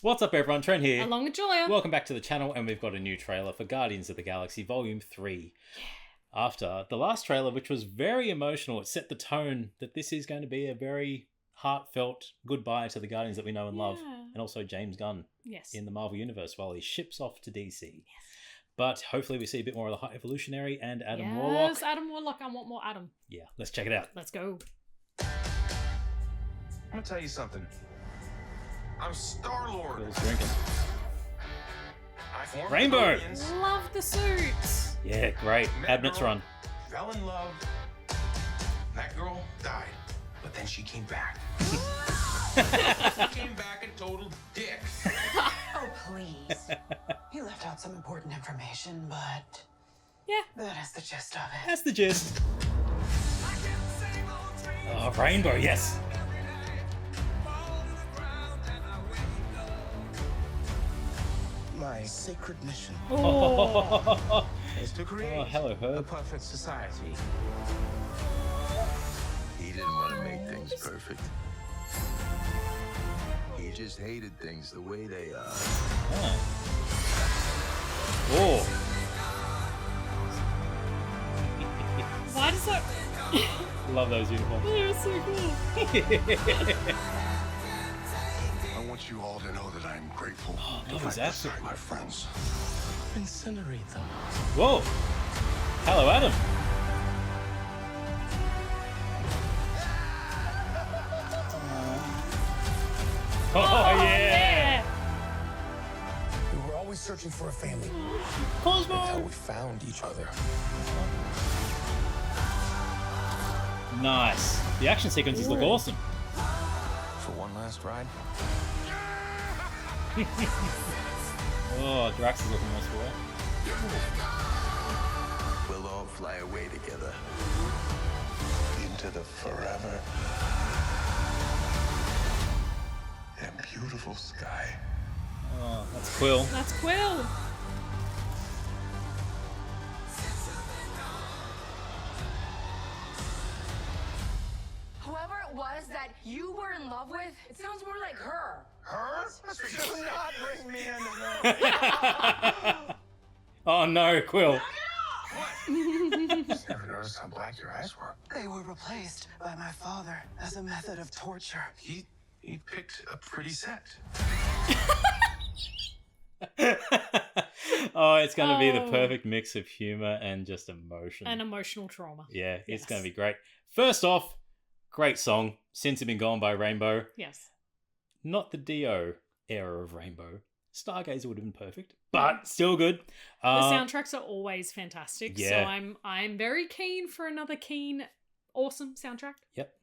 What's up everyone, Trent here. Along with Julia. Welcome back to the channel, and we've got a new trailer for Guardians of the Galaxy Volume 3. After the last trailer, which was very emotional, it set the tone that this is going to be a very heartfelt goodbye to the Guardians that we know and love, and also James Gunn in the Marvel Universe while he ships off to DC. Yes. But hopefully we see a bit more of the High Evolutionary and Adam Warlock. Yes, Adam Warlock. I want more Adam. Yeah, let's check it out. Let's go. I'm gonna tell you something. I'm Star-Lord. Bill's drinking. I formed Rainbow. Guardians, Love the suit. Yeah, great. Abnett's run. fell in love. That girl died, but then she came back. She came back a total dick. Oh, please. He left out some important information, but Yeah. that is the gist of it. That's the gist. Oh, Rainbow, yes. My sacred mission Oh. is to create Oh, hello, a Herb. perfect society. He didn't want to make things perfect. He just hated things the way they are. Oh. Why does that... Love those uniforms. They're so cool. I want you all to know that I'm grateful to look, fight he's after beside my friends. Incinerate them. Whoa. Hello, Adam. Oh, yeah. We were always searching for a family until Cosmo. we found each other. Nice. The action sequences look awesome. For one last ride. Oh, Drax is looking nice for it. We'll all fly away together. Into the forever and beautiful sky. Oh, that's Quill. That's Quill. Whoever it was that you were in love with, it sounds more like her. Her? Do not bring me into that. Oh no, Quill. Just never noticed how black your eyes were. They were replaced by my father as a method of torture. He picked a pretty set. Oh, it's going to be the perfect mix of humor and just emotion. And emotional trauma. Yeah, it's Yes. going to be great. First off, great song, Since You've Been Gone by Rainbow. Yes. Not the Dio era of Rainbow. Stargazer would have been perfect, but still good. The soundtracks are always fantastic. So yeah. I'm very keen for another awesome soundtrack. Yep.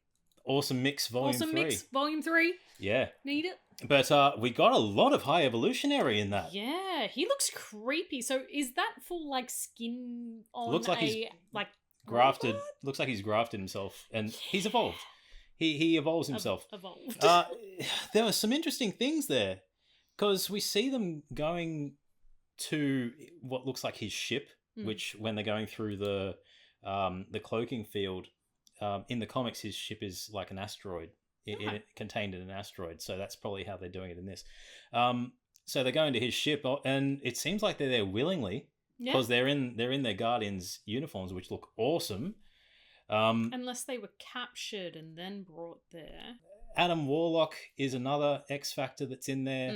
Awesome Mix Volume 3. Awesome Mix Volume 3. Yeah. Need it. But we got a lot of High Evolutionary in that. Yeah, he looks creepy. So is that full like skin on Looks like a he's like Grafted. robot? Looks like he's grafted himself, and he's evolved. He evolves himself. Evolved. There were some interesting things there, because we see them going to what looks like his ship, which when they're going through the cloaking field, in the comics his ship is like an asteroid. It contained in an asteroid, so that's probably how they're doing it in this. So they're going to his ship, and it seems like they're there willingly, because they're in their Guardians uniforms, which look awesome. Unless they were captured and then brought there. Adam Warlock is another X Factor that's in there.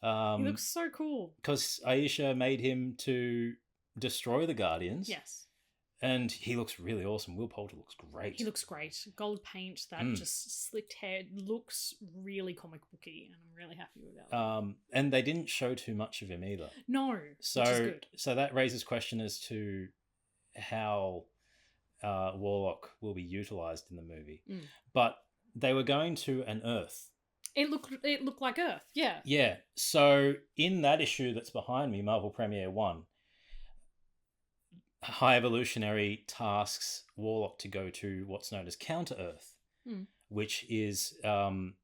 He looks so cool. Because Aisha made him to destroy the Guardians. Yes. And he looks really awesome. Will Poulter looks great. He looks great. Gold paint, that just slicked hair looks really comic booky, and I'm really happy with that. And they didn't show too much of him either. No, which is good. So that raises question as to how Warlock will be utilized in the movie. But they were going to an Earth. It looked like Earth, yeah. Yeah. So in that issue that's behind me, Marvel Premiere 1, High Evolutionary tasks Warlock to go to what's known as Counter Earth, which is an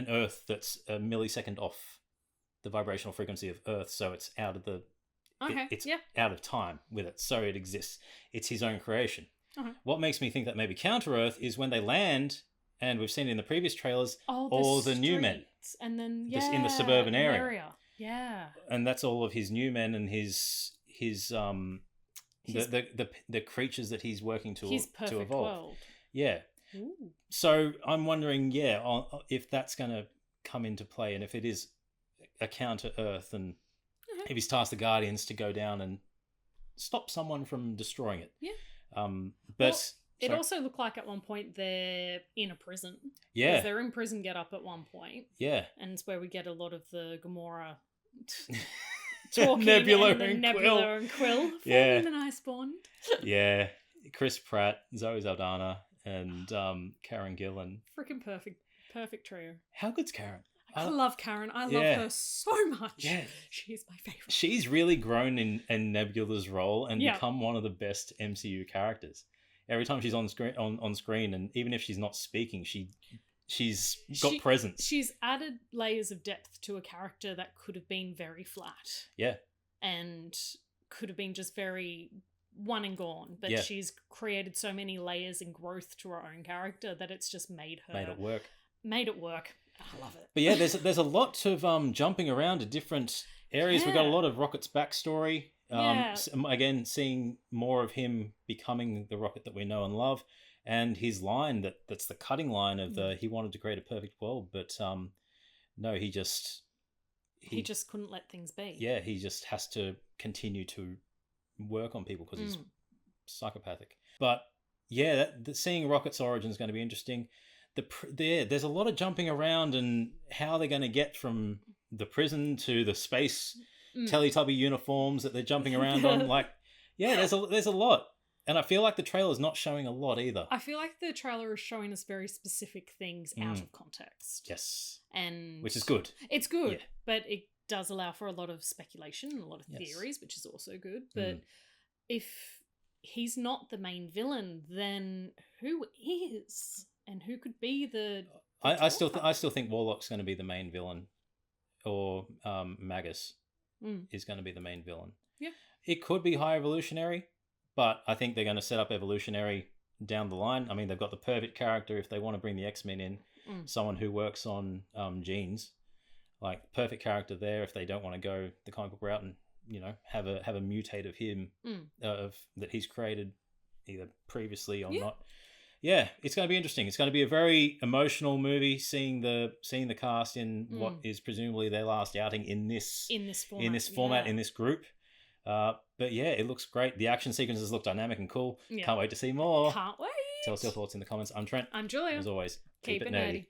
Earth that's a millisecond off the vibrational frequency of Earth, so it's out of the it's out of time with it, so it exists. It's his own creation. What makes me think that maybe Counter Earth is when they land and we've seen it in the previous trailers, Oh, all the new men. streets, and then Just in the suburban area. Yeah. And that's all of his new men and his the creatures that he's working to His perfect evolve. world. Yeah. Ooh. So I'm wondering, if that's going to come into play, and if it is a counter Earth, and if he's tasked the Guardians to go down and stop someone from destroying it. Yeah. But it also looked like at one point they're in a prison. Yeah. Because they're in prison get up at one point. Yeah. And it's where we get a lot of the Gamora talking Nebula and, and Nebula Quill. and Quill Yeah. forming a nice bond. Yeah. Chris Pratt, Zoe Saldana, and Karen Gillan. Freaking perfect trio. How good's Karen? I love Karen. I love Yeah. her so much. Yeah. She's my favorite. She's really grown in Nebula's role and Yeah. become one of the best MCU characters. Every time she's on screen, and even if she's not speaking, she's got presence. She's added layers of depth to a character that could have been very flat. Yeah. And could have been just very one and gone. But Yeah. she's created so many layers and growth to her own character that it's just made it work. Made it work. I love it. But yeah, there's a lot of jumping around to different areas. We've got a lot of Rocket's backstory. Again, seeing more of him becoming the Rocket that we know and love, and his line that's the cutting line of he wanted to create a perfect world, but no, he just couldn't let things be. Yeah, he just has to continue to work on people because he's psychopathic. But yeah, seeing Rocket's origin is going to be interesting. There's a lot of jumping around and how they're going to get from the prison to the space Teletubby uniforms that they're jumping around on. Like, yeah, there's a lot. And I feel like the trailer's not showing a lot either. I feel like the trailer is showing us very specific things out of context. Yes. And which is good. It's good, Yeah. but it does allow for a lot of speculation and a lot of theories, which is also good. But if he's not the main villain, then who is? And who could be the I still think Warlock's going to be the main villain, or Magus is going to be the main villain. Yeah, it could be High Evolutionary, but I think they're going to set up Evolutionary down the line. I mean, they've got the perfect character if they want to bring the X-Men in, someone who works on genes, like perfect character there. If they don't want to go the comic book route and have a mutate of him that he's created either previously or not. Yeah, it's going to be interesting. It's going to be a very emotional movie. Seeing the cast in what is presumably their last outing in this format, in this group. But yeah, it looks great. The action sequences look dynamic and cool. Yeah. Can't wait to see more. Can't wait. Tell us your thoughts in the comments. I'm Trent. I'm Julia. As always, keep it nerdy.